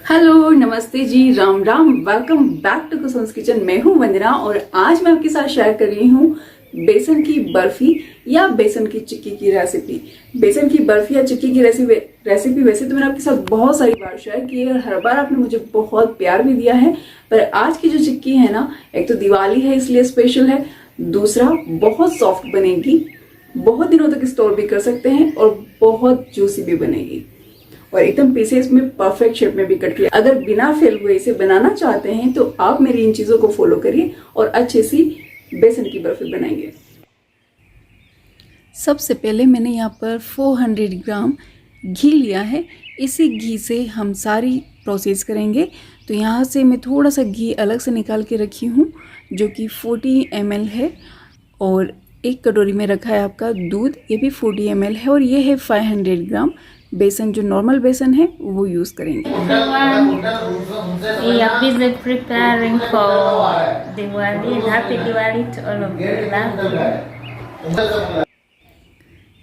Hello, नमस्ते जी, Ram Ram. Welcome back to Kusum's kitchen. मैं हूं वंदना और आज मैं आपके साथ शेयर कर रही हूं बेसन की बर्फी या बेसन की चिक्की की रेसिपी। बेसन की बर्फी या चिक्की की रेसिपी वैसे तो मैंने आपके साथ बहुत सारी बार शेयर की है और हर बार आपने मुझे बहुत प्यार भी दिया है। पर आज की जो चिक्की है ना, एक तो दिवाली है इसलिए स्पेशल है, दूसरा बहुत सॉफ्ट बनेगी, बहुत दिनों तक स्टोर भी कर सकते हैं और बहुत जूसी भी बनेगी और एकदम पीसेस में परफेक्ट शेप में भी कट किया। अगर बिना फेल हुए इसे बनाना चाहते हैं तो आप मेरी इन चीजों को फॉलो करिए और अच्छे सी बेसन की बर्फी बनाएंगे। सबसे पहले मैंने यहाँ पर 400 ग्राम घी लिया है। इसी घी से हम सारी प्रोसेस करेंगे। तो यहाँ से मैं थोड़ा सा घी अलग से निकाल के रखी हूँ जो कि 40 ml है और एक कटोरी में रखा है आपका दूध, ये भी 40 ml है और ये है 500 ग्राम बेसन, जो नॉर्मल बेसन है वो यूज़ करेंगे। Yeah, busy preparing for Diwali. Happy Diwali to all of you.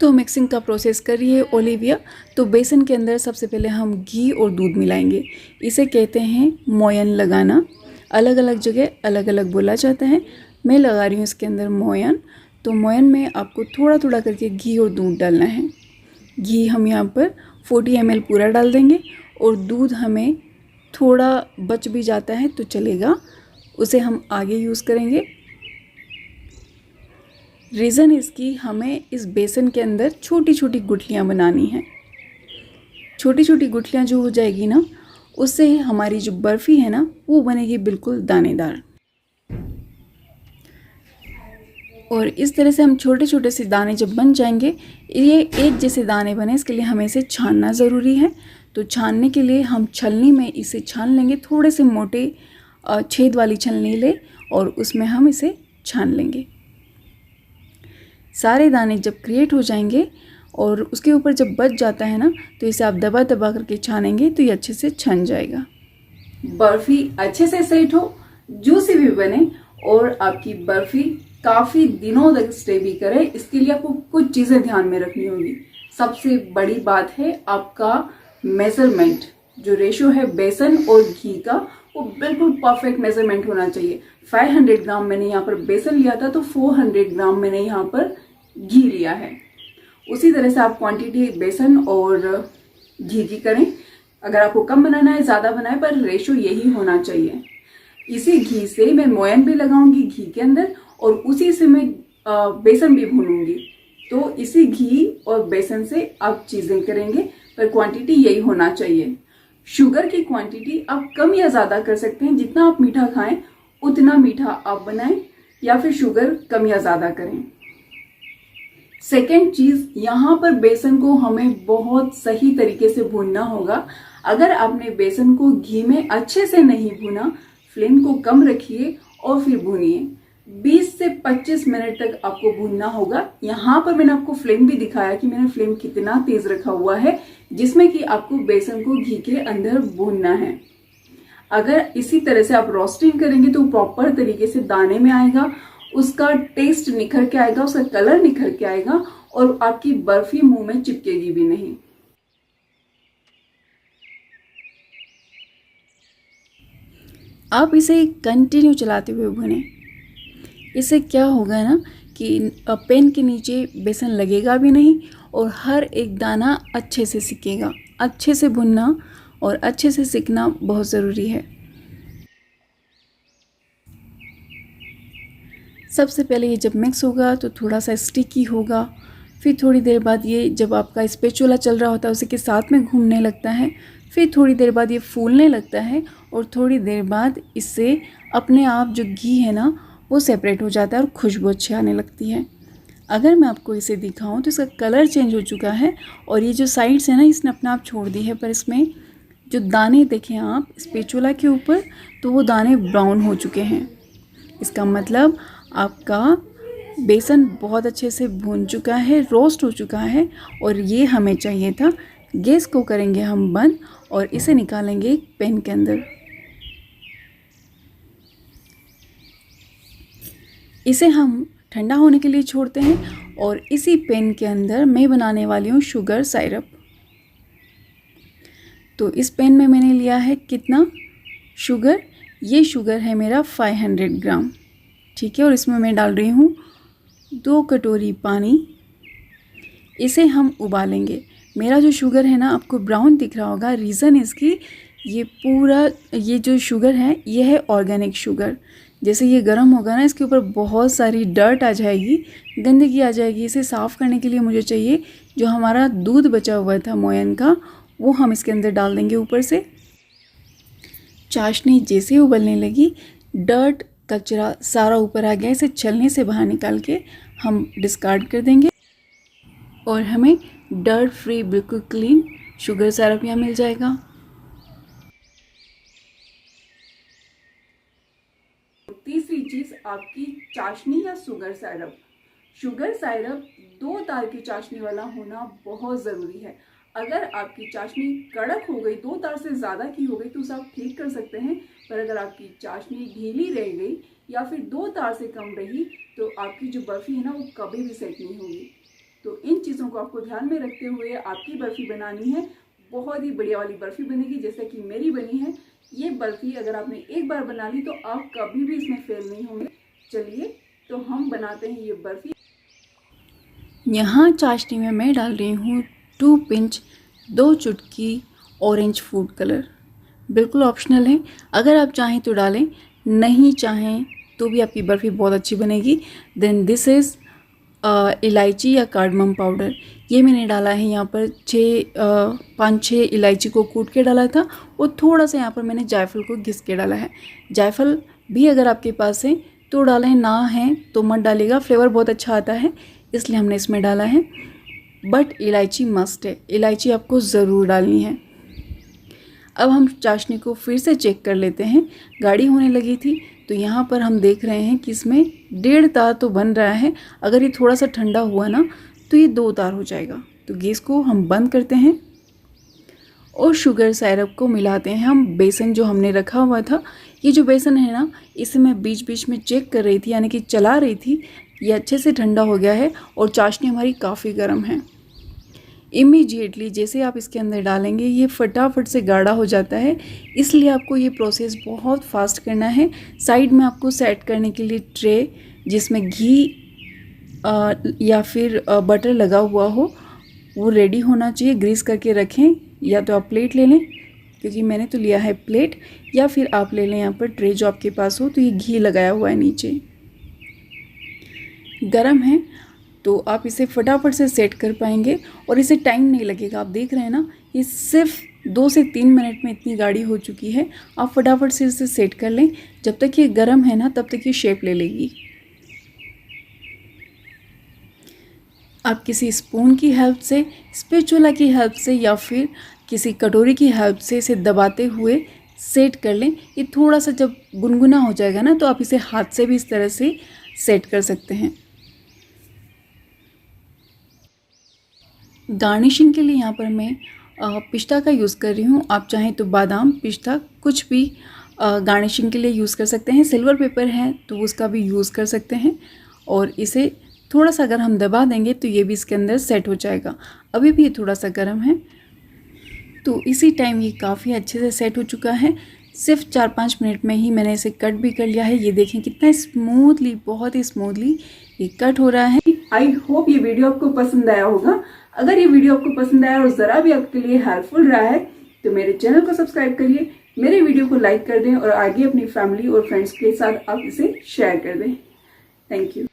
तो मिक्सिंग का प्रोसेस कर रही है ओलिविया। तो बेसन के अंदर सबसे पहले हम घी और दूध मिलाएंगे। इसे कहते हैं मोयन लगाना। अलग अलग जगह अलग अलग बोला जाता है। मैं लगा रही हूँ इसके अंदर मोयन। तो मोयन में आपको थोड़ा थोड़ा करके घी और दूध डालना है। घी हम यहाँ पर 40 ml पूरा डाल देंगे और दूध हमें थोड़ा बच भी जाता है तो चलेगा, उसे हम आगे यूज़ करेंगे। रीज़न इसकी, हमें इस बेसन के अंदर छोटी छोटी गुठलियाँ बनानी हैं। छोटी छोटी गुठलियाँ जो हो जाएगी ना, उससे हमारी जो बर्फ़ी है ना वो बनेगी बिल्कुल दानेदार। और इस तरह से हम छोटे छोटे से दाने जब बन जाएंगे, ये एक जैसे दाने बने, इसके लिए हमें इसे छानना ज़रूरी है। तो छानने के लिए हम छलनी में इसे छान लेंगे। थोड़े से मोटे छेद वाली छलनी ले और उसमें हम इसे छान लेंगे। सारे दाने जब क्रिएट हो जाएंगे और उसके ऊपर जब बच जाता है ना, तो इसे आप दबा दबा करके छानेंगे तो ये अच्छे से छन जाएगा। बर्फ़ी अच्छे से सेट हो, जूसी भी बने और आपकी बर्फ़ी काफ़ी दिनों तक स्टे भी करे, इसके लिए आपको कुछ चीज़ें ध्यान में रखनी होगी। सबसे बड़ी बात है आपका मेज़रमेंट, जो रेशो है बेसन और घी का, वो बिल्कुल परफेक्ट मेज़रमेंट होना चाहिए। 500 ग्राम मैंने यहाँ पर बेसन लिया था तो 400 ग्राम मैंने यहाँ पर घी लिया है। उसी तरह से आप क्वांटिटी बेसन और घी की करें। अगर आपको कम बनाना है, ज़्यादा बनाए, पर रेशो यही होना चाहिए। इसी घी से मैं मोयन भी लगाऊंगी घी के अंदर और उसी से मैं बेसन भी भूनूंगी। तो इसी घी और बेसन से आप चीज़ें करेंगे, पर क्वांटिटी यही होना चाहिए। शुगर की क्वांटिटी आप कम या ज़्यादा कर सकते हैं। जितना आप मीठा खाएं उतना मीठा आप बनाएं, या फिर शुगर कम या ज़्यादा करें। सेकेंड चीज़, यहाँ पर बेसन को हमें बहुत सही तरीके से भूनना होगा। अगर आपने बेसन को घी में अच्छे से नहीं भुना, फ्लेम को कम रखिए और फिर भूनिए। 20 से 25 मिनट तक आपको भूनना होगा। यहाँ पर मैंने आपको फ्लेम भी दिखाया कि मैंने फ्लेम कितना तेज रखा हुआ है, जिसमें कि आपको बेसन को घी के अंदर भूनना है। अगर इसी तरह से आप रोस्टिंग करेंगे तो प्रॉपर तरीके से दाने में आएगा, उसका टेस्ट निखर के आएगा, उसका कलर निखर के आएगा और आपकी बर्फी मुंह में चिपकेगी भी नहीं। आप इसे कंटिन्यू चलाते हुए भुनें। इससे क्या होगा ना कि पैन के नीचे बेसन लगेगा भी नहीं और हर एक दाना अच्छे से सिकेगा। अच्छे से भुनना और अच्छे से सिकना बहुत ज़रूरी है। सबसे पहले ये जब मिक्स होगा तो थोड़ा सा स्टिकी होगा। फिर थोड़ी देर बाद ये, जब आपका स्पैचुला चल रहा होता है उसी के साथ में घूमने लगता है। फिर थोड़ी देर बाद ये फूलने लगता है और थोड़ी देर बाद इससे अपने आप जो घी है ना वो सेपरेट हो जाता है और खुशबू अच्छी आने लगती है। अगर मैं आपको इसे दिखाऊं तो इसका कलर चेंज हो चुका है और ये जो साइड्स है ना, इसने अपने आप छोड़ दी है, पर इसमें जो दाने देखें आप स्पैचुला के ऊपर, तो वो दाने ब्राउन हो चुके हैं। इसका मतलब आपका बेसन बहुत अच्छे से भून चुका है, रोस्ट हो चुका है और ये हमें चाहिए था। गैस को करेंगे हम बंद और इसे निकालेंगे एक पैन के अंदर। इसे हम ठंडा होने के लिए छोड़ते हैं और इसी पैन के अंदर मैं बनाने वाली हूँ शुगर साइरप। तो इस पैन में मैंने लिया है कितना शुगर, ये शुगर है मेरा 500 ग्राम, ठीक है। और इसमें मैं डाल रही हूँ 2 कटोरी पानी। इसे हम उबालेंगे। मेरा जो शुगर है ना आपको ब्राउन दिख रहा होगा, रीज़न इसकी ये जो शुगर है ये है ऑर्गेनिक शुगर। जैसे ये गर्म होगा ना इसके ऊपर बहुत सारी डर्ट आ जाएगी, गंदगी आ जाएगी। इसे साफ़ करने के लिए मुझे चाहिए जो हमारा दूध बचा हुआ था मोयन का, वो हम इसके अंदर डाल देंगे ऊपर से। चाशनी जैसे उबलने लगी, डर्ट कचरा सारा ऊपर आ गया, इसे छलने से बाहर निकाल के हम डिस्कार्ड कर देंगे और हमें डर्ट फ्री बिल्कुल क्लीन शुगर सिरप यहाँ मिल जाएगा। तीसरी चीज़ आपकी चाशनी या शुगर सिरप। शुगर सिरप 2 तार की चाशनी वाला होना बहुत ज़रूरी है। अगर आपकी चाशनी कड़क हो गई, 2 तार से ज़्यादा की हो गई तो उसे आप ठीक कर सकते हैं, पर अगर आपकी चाशनी ढीली रह गई या फिर 2 तार से कम रही तो आपकी जो बर्फ़ी है ना वो कभी भी सेट नहीं होगी। तो इन चीज़ों को आपको ध्यान में रखते हुए आपकी बर्फ़ी बनानी है। बहुत ही बढ़िया वाली बर्फ़ी बनेगी जैसे कि मेरी बनी है। ये बर्फ़ी अगर आपने एक बार बना ली तो आप कभी भी इसमें फेल नहीं होंगे। चलिए तो हम बनाते हैं ये बर्फ़ी। यहाँ चाशनी में मैं डाल रही हूँ 2 पिंच 2 चुटकी ऑरेंज फूड कलर, बिल्कुल ऑप्शनल है। अगर आप चाहें तो डालें, नहीं चाहें तो भी आपकी बर्फ़ी बहुत अच्छी बनेगी। देन दिस इज़ इलायची या कार्डमम पाउडर। ये मैंने डाला है यहाँ पर 5-6 इलायची को कूट के डाला था और थोड़ा सा यहाँ पर मैंने जायफल को घिस के डाला है। जायफल भी अगर आपके पास है तो डालें, ना है तो मत डालिएगा, फ्लेवर बहुत अच्छा आता है इसलिए हमने इसमें डाला है। बट इलायची मस्ट है, इलायची आपको ज़रूर डालनी है। अब हम चाशनी को फिर से चेक कर लेते हैं। गाढ़ी होने लगी थी तो यहाँ पर हम देख रहे हैं कि इसमें 1.5 तार तो बन रहा है। अगर ये थोड़ा सा ठंडा हुआ ना तो ये 2 तार हो जाएगा। तो गैस को हम बंद करते हैं और शुगर सिरप को मिलाते हैं हम। बेसन जो हमने रखा हुआ था, ये जो बेसन है ना इसे मैं बीच बीच में चेक कर रही थी, यानी कि चला रही थी। ये अच्छे से ठंडा हो गया है और चाशनी हमारी काफ़ी गर्म है। इमीडिएटली जैसे आप इसके अंदर डालेंगे ये फटाफट से गाढ़ा हो जाता है, इसलिए आपको ये प्रोसेस बहुत फास्ट करना है। साइड में आपको सेट करने के लिए ट्रे जिसमें घी या फिर बटर लगा हुआ हो वो रेडी होना चाहिए। ग्रीस करके रखें, या तो आप प्लेट ले लें, क्योंकि मैंने तो लिया है प्लेट, या फिर आप ले लें यहाँ पर ट्रे जो आपके पास हो। तो ये घी लगाया हुआ है नीचे, गरम है तो आप इसे फटाफट से सेट कर पाएंगे और इसे टाइम नहीं लगेगा। आप देख रहे हैं ना ये सिर्फ 2 से 3 मिनट में इतनी गाढ़ी हो चुकी है। आप फटाफट से इसे सेट कर लें। जब तक ये गर्म है ना तब तक ये शेप ले लेगी। आप किसी स्पून की हेल्प से, स्पैचुला की हेल्प से या फिर किसी कटोरी की हेल्प से इसे दबाते हुए सेट कर लें। ये थोड़ा सा जब गुनगुना हो जाएगा ना तो आप इसे हाथ से भी इस तरह से सेट कर सकते हैं। गार्निशिंग के लिए यहाँ पर मैं पिस्ता का यूज़ कर रही हूँ। आप चाहें तो बादाम, पिस्ता कुछ भी गार्निशिंग के लिए यूज़ कर सकते हैं। सिल्वर पेपर है तो उसका भी यूज़ कर सकते हैं। और इसे थोड़ा सा अगर हम दबा देंगे तो ये भी इसके अंदर सेट हो जाएगा। अभी भी ये थोड़ा सा गर्म है तो इसी टाइम ये काफ़ी अच्छे से सेट हो चुका है। सिर्फ 4-5 मिनट में ही मैंने इसे कट भी कर लिया है। ये देखें कितना स्मूथली, बहुत ही स्मूथली ये कट हो रहा है। आई होप ये वीडियो आपको पसंद आया होगा। अगर ये वीडियो आपको पसंद आया और ज़रा भी आपके लिए हेल्पफुल रहा है तो मेरे चैनल को सब्सक्राइब करिए, मेरे वीडियो को लाइक कर दें और आगे अपनी फैमिली और फ्रेंड्स के साथ आप इसे शेयर कर दें। Thank you.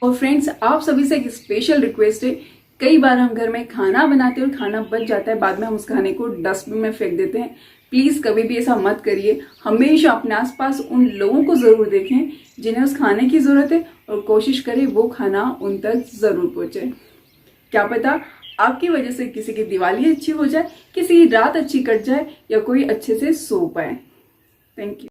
और फ्रेंड्स, आप सभी से एक स्पेशल रिक्वेस्ट है। कई बार हम घर में खाना बनाते हैं और खाना बच जाता है, बाद में हम उस खाने को डस्टबिन में फेंक देते हैं। प्लीज कभी भी ऐसा मत करिए। हमेशा अपने आसपास उन लोगों को जरूर देखें जिन्हें उस खाने की जरूरत है और कोशिश करें वो खाना उन तक जरूर पहुंचे। क्या पता आपकी वजह से किसी की दिवाली अच्छी हो जाए, किसी की रात अच्छी कट जाए या कोई अच्छे से सो पाए। Thank you.